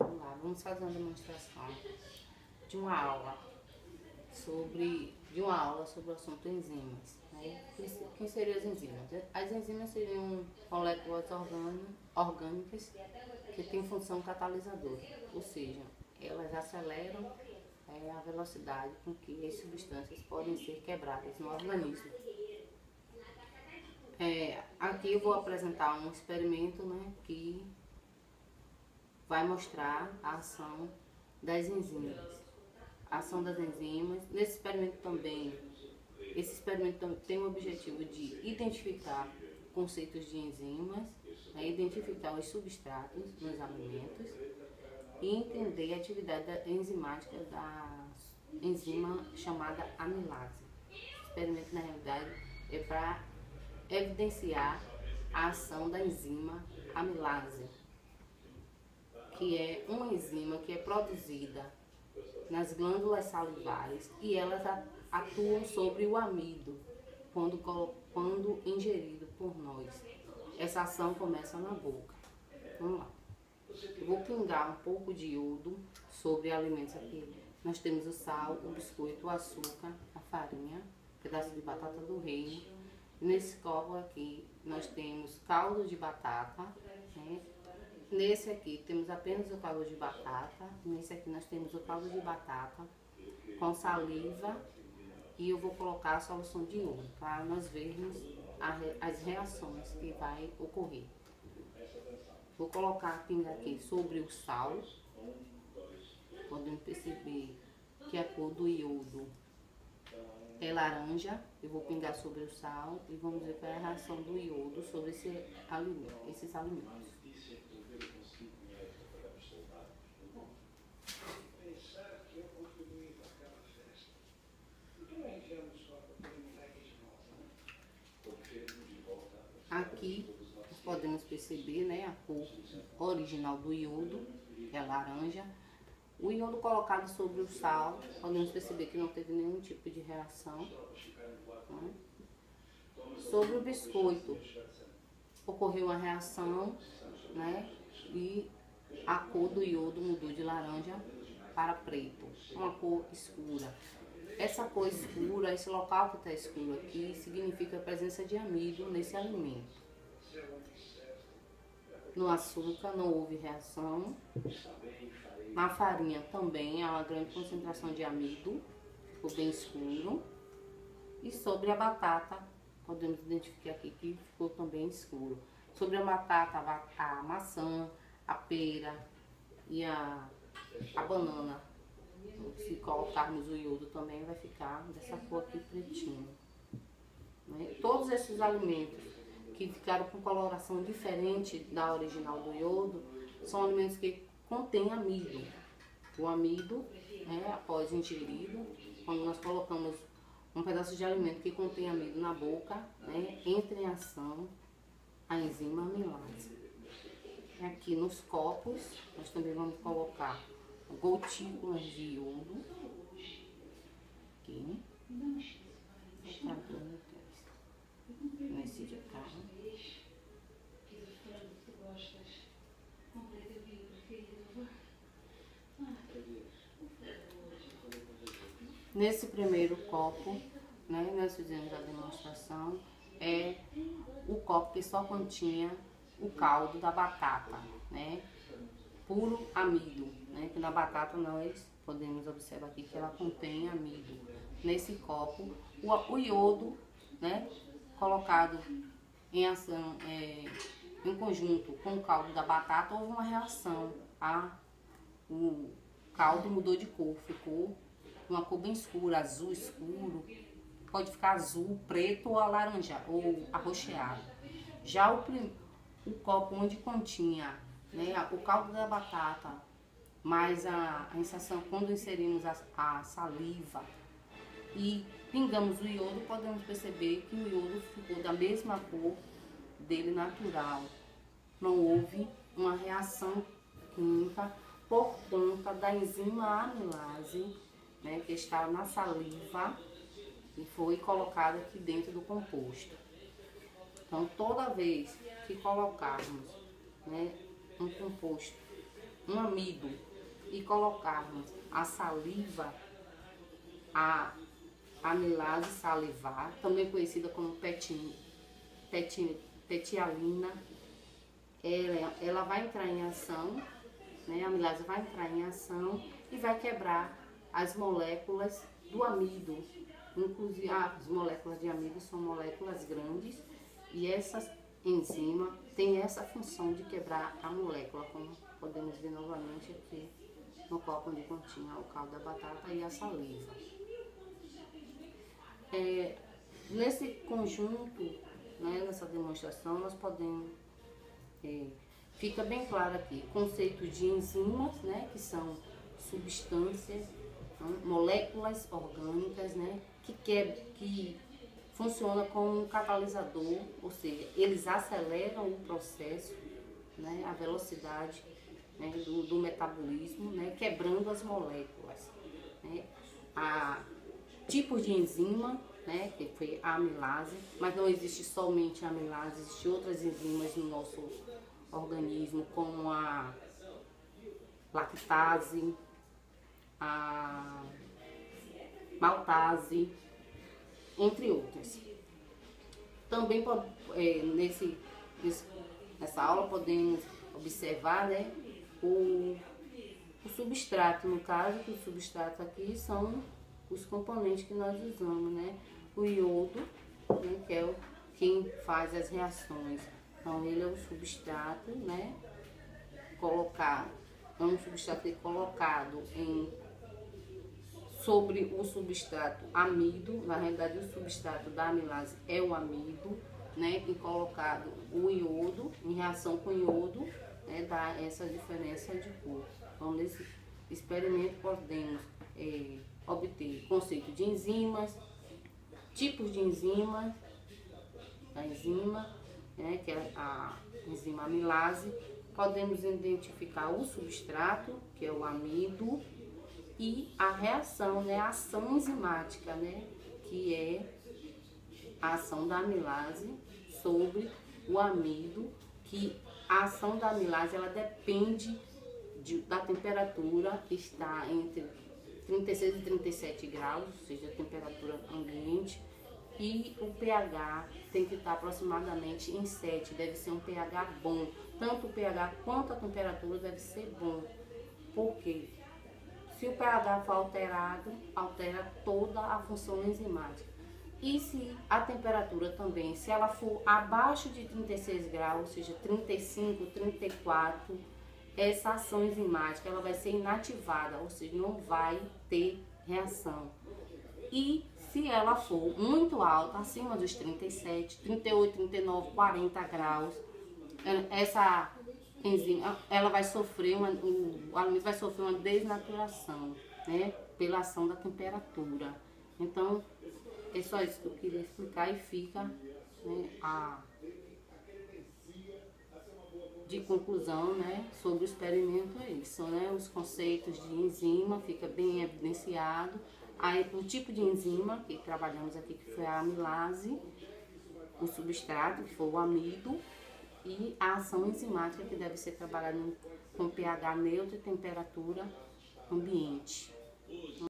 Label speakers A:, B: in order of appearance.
A: Vamos lá, vamos fazer uma demonstração de uma aula sobre o assunto enzimas, né? Quem seriam as enzimas? As enzimas seriam moléculas orgânicas que têm função catalisadora, ou seja, elas aceleram a velocidade com que as substâncias podem ser quebradas no organismo. Aqui eu vou apresentar um experimento, né, que vai mostrar a ação das enzimas. A ação das enzimas. Esse experimento também tem o objetivo de identificar conceitos de enzimas, né, identificar os substratos nos alimentos e entender a atividade enzimática da enzima chamada amilase. Esse experimento, na realidade, é para evidenciar a ação da enzima amilase, que é uma enzima que é produzida nas glândulas salivares e elas atuam sobre o amido quando ingerido por nós. Essa ação começa na boca. Vamos lá. Eu vou pingar um pouco de iodo sobre alimentos aqui. Nós temos o sal, o biscoito, o açúcar, a farinha, pedaço de batata do reino. Nesse copo aqui nós temos caldo de batata, né? Nesse aqui temos apenas o caldo de batata. Nesse aqui nós temos o caldo de batata com saliva e eu vou colocar a solução de iodo para nós vermos as reações que vai ocorrer. Vou colocar a pinga aqui sobre o sal. Podemos perceber que a cor do iodo é laranja. Eu vou pingar sobre o sal e vamos ver qual é a reação do iodo sobre esses alimentos. Aqui nós podemos perceber, né, a cor original do iodo, que é laranja. O iodo colocado sobre o sal, podemos perceber que não teve nenhum tipo de reação. Né? Sobre o biscoito, ocorreu uma reação, né, e a cor do iodo mudou de laranja para preto, uma cor escura. Essa cor escura, esse local que está escuro aqui, significa a presença de amido nesse alimento. No açúcar não houve reação. Na farinha também há uma grande concentração de amido, ficou bem escuro. E sobre a batata, podemos identificar aqui que ficou também escuro. Sobre a batata, a maçã, a pera e a banana. Se colocarmos o iodo também vai ficar dessa cor aqui pretinho. Né? Todos esses alimentos que ficaram com coloração diferente da original do iodo são alimentos que contém amido. O amido, né, após ingerido, quando nós colocamos um pedaço de alimento que contém amido na boca, né, entra em ação a enzima amilase. Aqui nos copos, nós também vamos colocar gotículas de iodo. Aqui. Nesse de cá. Nesse primeiro copo, né, nós fizemos a demonstração, é o copo que só continha o caldo da batata, né, puro amido, né, que na batata nós podemos observar aqui que ela contém amido. Nesse copo, o iodo, né, colocado em ação, em conjunto com o caldo da batata, houve uma reação. O caldo mudou de cor, ficou uma cor bem escura, azul escuro, pode ficar azul, preto ou laranja, ou arroxeado. Já o copo onde continha, né, o caldo da batata, mais a inserção, quando inserimos a saliva e pingamos o iodo, podemos perceber que o iodo ficou da mesma cor dele natural. Não houve uma reação química por conta da enzima amilase, né, que está na saliva e foi colocada aqui dentro do composto. Então, toda vez que colocarmos, né, um composto um amido e colocarmos a saliva, a amilase salivar, também conhecida como petialina, ela vai entrar em ação, né? A amilase vai entrar em ação e vai quebrar as moléculas do amido. Inclusive, as moléculas de amido são moléculas grandes e essa enzima tem essa função de quebrar a molécula, como podemos ver novamente aqui no copo onde continha o caldo da batata e a saliva. Nesse conjunto, né, nessa demonstração, nós podemos... fica bem claro aqui, conceito de enzimas, né, que são substâncias, moléculas orgânicas, né, que funciona como um catalisador, ou seja, eles aceleram o processo, né, a velocidade, né, do metabolismo, né, quebrando as moléculas. Né. Tipos de enzima, né, que foi a amilase, mas não existe somente a amilase, existem outras enzimas no nosso organismo, como a lactase, a maltase, entre outras. Também nessa aula podemos observar, né, o substrato, no caso, que o substrato aqui são os componentes que nós usamos, né? O iodo, né, que é quem faz as reações. Então ele é o substrato, né? É um substrato colocado sobre o substrato amido. Na realidade, o substrato da amilase é o amido, né? E colocado o iodo, em reação com o iodo, né, dá essa diferença de cor. Então, nesse experimento podemos obter conceito de enzimas, tipos de enzimas, a enzima, né, que é a enzima amilase. Podemos identificar o substrato, que é o amido, e a reação, né, a ação enzimática, né, que é a ação da amilase sobre o amido, que a ação da amilase ela depende da temperatura, que está entre 36 e 37 graus, ou seja, a temperatura ambiente, e o pH tem que estar aproximadamente em 7, deve ser um pH bom. Tanto o pH quanto a temperatura deve ser bom. Por quê? Se o pH for alterado, altera toda a função enzimática. E se a temperatura também, se ela for abaixo de 36 graus, ou seja, 35, 34, essa ação enzimática ela vai ser inativada, ou seja, não vai ter reação. E se ela for muito alta, acima dos 37, 38, 39, 40 graus, essa enzima ela vai sofrer o alimento vai sofrer uma desnaturação, né, pela ação da temperatura. Então, é só isso que eu queria explicar e fica, né, de conclusão, né, sobre o experimento é isso, né, os conceitos de enzima fica bem evidenciado. Aí, o tipo de enzima que trabalhamos aqui, que foi a amilase, o substrato, que foi o amido, e a ação enzimática, que deve ser trabalhada com pH neutro e temperatura ambiente.